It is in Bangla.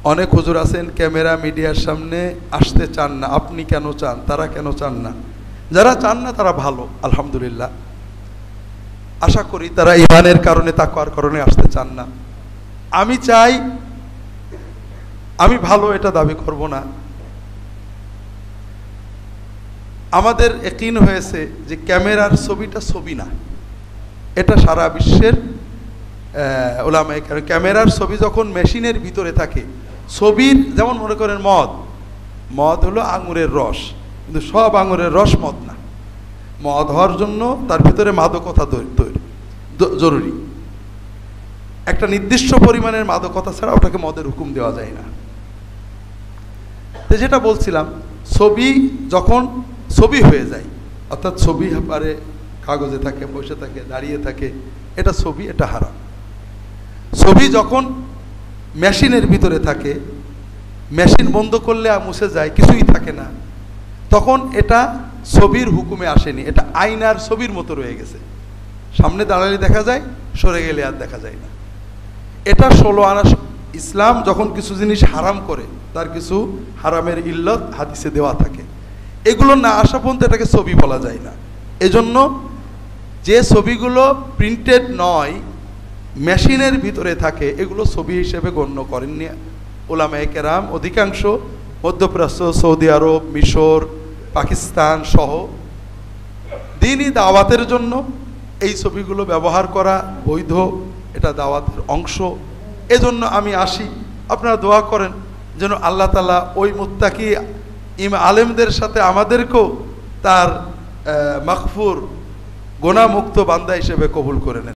অনেক হুজুর আছেন ক্যামেরা মিডিয়ার সামনে আসতে চান না, আপনি কেন চান, তারা কেন চান না? যারা চান না তারা ভালো, আলহামদুলিল্লাহ। আশা করি তারা ঈমানের কারণে, তাকওয়ার কারণে আসতে চান না। আমি চাই, আমি ভালো এটা দাবি করব না। আমাদের ইয়াকিন হয়েছে যে ক্যামেরার ছবিটা ছবি না, এটা সারা বিশ্বের উলামায়ে কেরাম, ক্যামেরার ছবি যখন মেশিনের ভিতরে থাকে, ছবির যেমন মনে করেন মদ হলো আঙুরের রস, কিন্তু সব আঙুরের রস মদ না। মদ হওয়ার জন্য তার ভিতরে মাদকতা জরুরি, একটা নির্দিষ্ট পরিমাণের মাদকতা ছাড়া ওটাকে মদের হুকুম দেওয়া যায় না। তো যেটা বলছিলাম, ছবি যখন ছবি হয়ে যায়, অর্থাৎ ছবি পারে কাগজে থাকে, বসে থাকে, দাঁড়িয়ে থাকে, এটা ছবি, এটা হারাম। ছবি যখন মেশিনের ভিতরে থাকে, মেশিন বন্ধ করলে মুছে যায়, কিছুই থাকে না, তখন এটা ছবির হুকুমে আসেনি, এটা আয়নার ছবির মতো রয়ে গেছে। সামনে দাঁড়ালে দেখা যায়, সরে গেলে আর দেখা যায় না। এটা 16 আনা। ইসলাম যখন কিছু জিনিস হারাম করে, তার কিছু হারামের ইল্লত হাদিসে দেওয়া থাকে, এগুলো না আসা পর্যন্ত এটাকে ছবি বলা যায় না। এজন্য যে ছবিগুলো প্রিন্টেড নয়, মেশিনের ভিতরে থাকে, এগুলো ছবি হিসেবে গণ্য করেননি উলামায়ে কেরাম। অধিকাংশ মধ্যপ্রাচ্য, সৌদি আরব, মিশর, পাকিস্তান সহ দ্বীনি দাওয়াতের জন্য এই ছবিগুলো ব্যবহার করা বৈধ, এটা দাওয়াতের অংশ। এজন্য আমি আসি, আপনারা দোয়া করেন যেন আল্লাহ তাআলা ওই মুত্তাকি আলেমদের সাথে আমাদেরকেও তার মাগফুর, গুনাহমুক্ত বান্দা হিসেবে কবুল করে নেন।